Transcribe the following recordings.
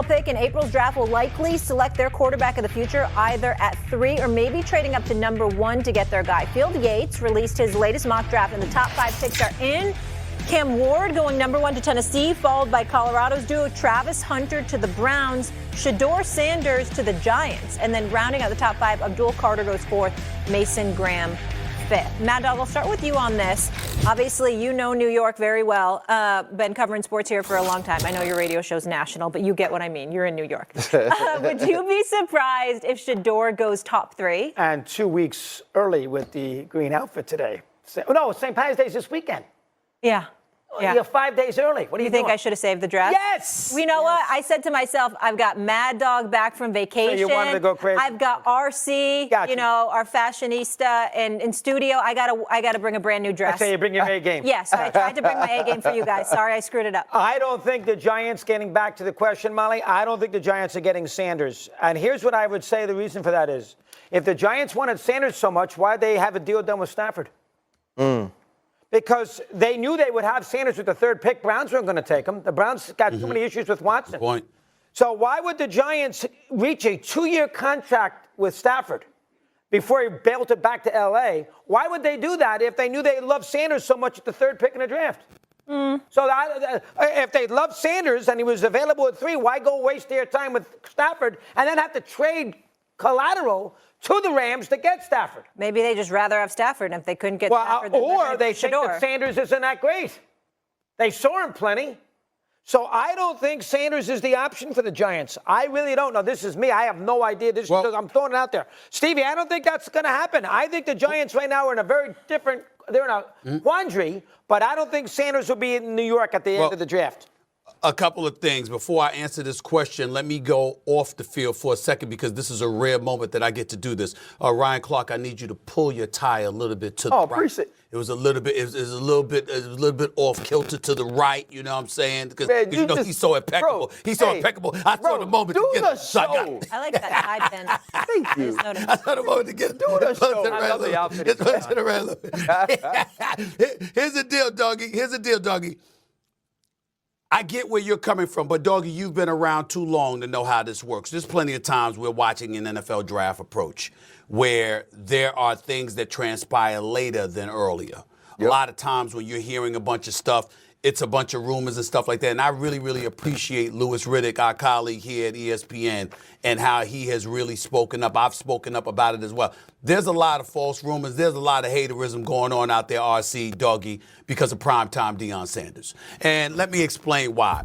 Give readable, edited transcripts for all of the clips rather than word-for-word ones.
Pick in April's draft will likely select their quarterback of the future either at 3 or maybe trading up to number 1 to get their guy. Field Yates released his latest mock draft, and the top 5 picks are in. Cam Ward going number 1 to Tennessee, followed by Colorado's duo Travis Hunter to the Browns, Shedeur Sanders to the Giants, and then rounding out the top 5, Abdul Carter goes 4th, Mason Graham 5th. Mad Dog, I'll start with you on this. Obviously, you know New York very well. Been covering sports here for a long time. I know your radio show's national, but you get what I mean. You're in New York. Would you be surprised if Shedeur goes top 3? And 2 weeks early with the green outfit today. No, St. Patrick's Day is this weekend. Yeah. You're 5 days early. What do you think doing? I should have saved the dress? Yes! You know what? I said to myself, I've got Mad Dog back from vacation. So you wanted to go crazy? I've got RC, Gotcha. Our fashionista, and in studio, I gotta bring a brand new dress. I say you bring your A game. Yes, I tried to bring my A game for you guys. Sorry, I screwed it up. I don't think the Giants, getting back to the question, Molly, I don't think the Giants are getting Sanders. And here's what I would say the reason for that is. If the Giants wanted Sanders so much, why'd they have a deal done with Stafford? Because they knew they would have Sanders with the 3rd pick. Browns weren't going to take him. The Browns got too many issues with Watson. Good point. So why would the Giants reach a 2-year contract with Stafford before he bailed it back to L.A.? Why would they do that if they knew they loved Sanders so much at the 3rd pick in the draft? So if they loved Sanders and he was available at 3, why go waste their time with Stafford and then have to trade collateral to the Rams to get Stafford? Maybe they just rather have Stafford, and if they couldn't get Stafford, or they think that Sanders isn't that great. They saw him plenty. So I don't think Sanders is the option for the Giants. I really don't know. This is me. I have no idea. I'm throwing it out there. Stevie, I don't think that's going to happen. I think the Giants right now are in a very different – they're in a quandary, but I don't think Sanders will be in New York at the end of the draft. A couple of things. Before I answer this question, let me go off the field for a second because this is a rare moment that I get to do this. Ryan Clark, I need you to pull your tie a little bit to the right. Appreciate it. It was a little bit off kilter to the right, you know what I'm saying? Because he's so impeccable. He's so impeccable. I saw the moment to get it. I like that tie pin. Thank you. I saw the moment to get it. Do the show. I love the outfit. Here's the deal, doggy. I get where you're coming from, but, Doggy, you've been around too long to know how this works. There's plenty of times we're watching an NFL draft approach where there are things that transpire later than earlier. Yep. A lot of times when you're hearing a bunch of stuff, it's a bunch of rumors and stuff like that. And I really, really appreciate Louis Riddick, our colleague here at ESPN, and how he has really spoken up. I've spoken up about it as well. There's a lot of false rumors. There's a lot of haterism going on out there, RC, Doggy, because of primetime Deion Sanders. And let me explain why.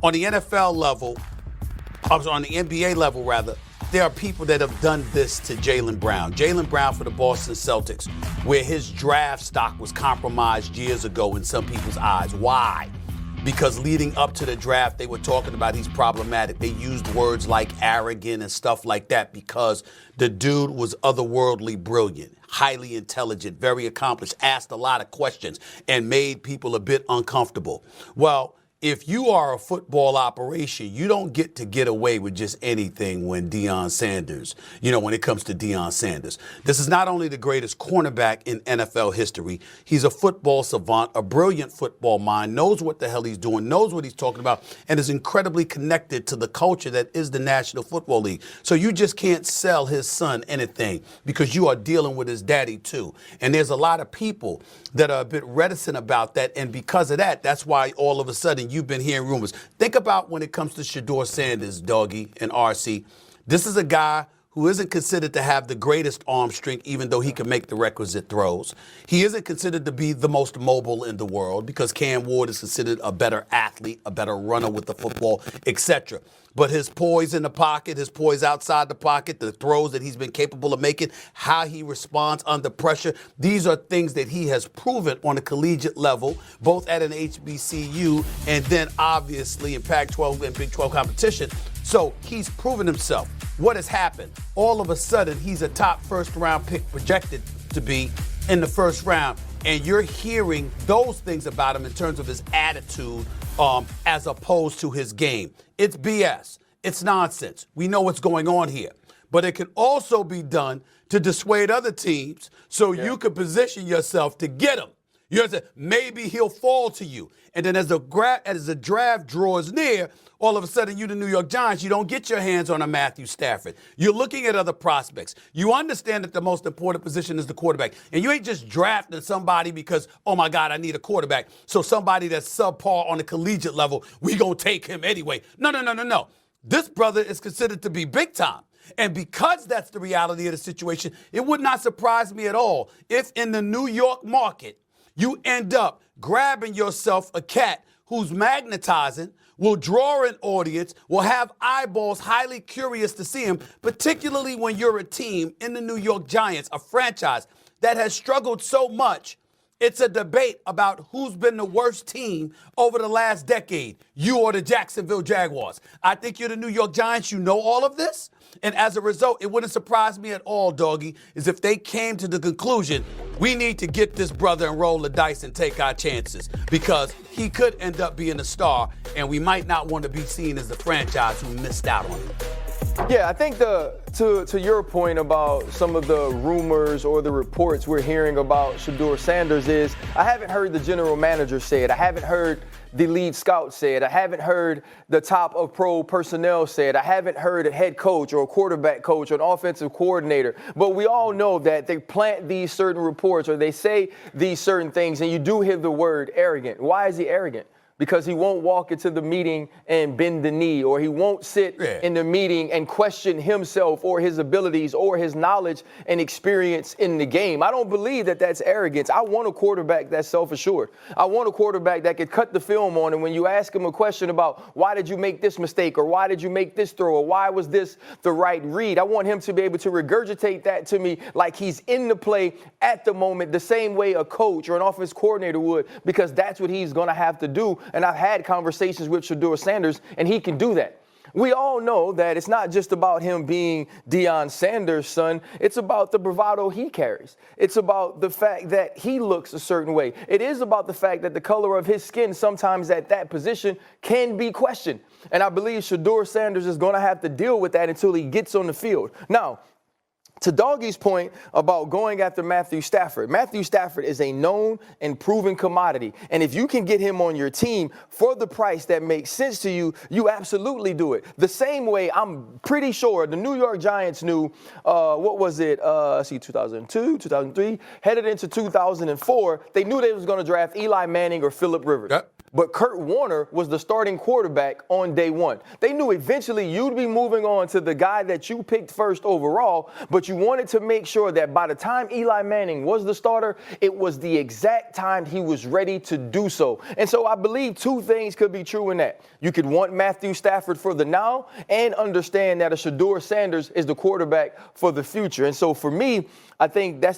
On the NFL level, on the NBA level, rather, there are people that have done this to Jaylen Brown. Jaylen Brown for the Boston Celtics, where his draft stock was compromised years ago in some people's eyes. Why? Because leading up to the draft, they were talking about he's problematic. They used words like arrogant and stuff like that because the dude was otherworldly brilliant, highly intelligent, very accomplished, asked a lot of questions, and made people a bit uncomfortable. Well, if you are a football operation, you don't get away with just anything when Deion Sanders, when it comes to Deion Sanders. This is not only the greatest cornerback in NFL history, he's a football savant, a brilliant football mind, knows what the hell he's doing, knows what he's talking about, and is incredibly connected to the culture that is the National Football League. So you just can't sell his son anything because you are dealing with his daddy too. And there's a lot of people that are a bit reticent about that, and because of that, that's why all of a sudden you've been hearing rumors. Think about when it comes to Shedeur Sanders, Doggy, and RC. This is a guy who isn't considered to have the greatest arm strength, even though he can make the requisite throws. He isn't considered to be the most mobile in the world because Cam Ward is considered a better athlete, a better runner with the football, etc. But his poise in the pocket, his poise outside the pocket, the throws that he's been capable of making, how he responds under pressure, these are things that he has proven on a collegiate level, both at an HBCU and then obviously in Pac-12 and Big 12 competition. So he's proven himself. What has happened? All of a sudden, he's a top first-round pick projected to be in the first round. And you're hearing those things about him in terms of his attitude as opposed to his game. It's BS. It's nonsense. We know what's going on here. But it can also be done to dissuade other teams so you can position yourself to get him. You understand? Maybe he'll fall to you. And then as the draft draws near, all of a sudden, you the New York Giants, you don't get your hands on a Matthew Stafford. You're looking at other prospects. You understand that the most important position is the quarterback. And you ain't just drafting somebody because, oh, my God, I need a quarterback. So somebody that's subpar on the collegiate level, we going to take him anyway. No. This brother is considered to be big time. And because that's the reality of the situation, it would not surprise me at all if in the New York market, you end up grabbing yourself a cat who's magnetizing, will draw an audience, will have eyeballs highly curious to see him, particularly when you're a team in the New York Giants, a franchise that has struggled so much. It's a debate about who's been the worst team over the last decade, you or the Jacksonville Jaguars. I think you're the New York Giants. You know all of this. And as a result, it wouldn't surprise me at all, Doggy, is if they came to the conclusion, we need to get this brother and roll the dice and take our chances because he could end up being a star, and we might not want to be seen as the franchise who missed out on him. Yeah, I think to your point about some of the rumors or the reports we're hearing about Shedeur Sanders is I haven't heard the general manager say it. I haven't heard the lead scout say it. I haven't heard the top of pro personnel say it. I haven't heard a head coach or a quarterback coach or an offensive coordinator. But we all know that they plant these certain reports or they say these certain things, and you do hear the word arrogant. Why is he arrogant? Because he won't walk into the meeting and bend the knee, or he won't sit in the meeting and question himself or his abilities or his knowledge and experience in the game. I don't believe that that's arrogance. I want a quarterback that's self-assured. I want a quarterback that could cut the film on, and when you ask him a question about why did you make this mistake or why did you make this throw or why was this the right read, I want him to be able to regurgitate that to me like he's in the play at the moment, the same way a coach or an offense coordinator would, because that's what he's going to have to do. And I've had conversations with Shedeur Sanders, and he can do that. We all know that it's not just about him being Deion Sanders' son. It's about the bravado he carries. It's about the fact that he looks a certain way. It is about the fact that the color of his skin sometimes at that position can be questioned. And I believe Shedeur Sanders is going to have to deal with that until he gets on the field. Now, to Doggy's point about going after Matthew Stafford is a known and proven commodity. And if you can get him on your team for the price that makes sense to you, you absolutely do it. The same way I'm pretty sure the New York Giants knew, 2002, 2003, headed into 2004, they knew they was going to draft Eli Manning or Phillip Rivers. Yep. But Kurt Warner was the starting quarterback on day one. They knew eventually you'd be moving on to the guy that you picked first overall, but you wanted to make sure that by the time Eli Manning was the starter, it was the exact time he was ready to do so. And so I believe two things could be true in that. You could want Matthew Stafford for the now and understand that a Shedeur Sanders is the quarterback for the future. And so for me, I think that's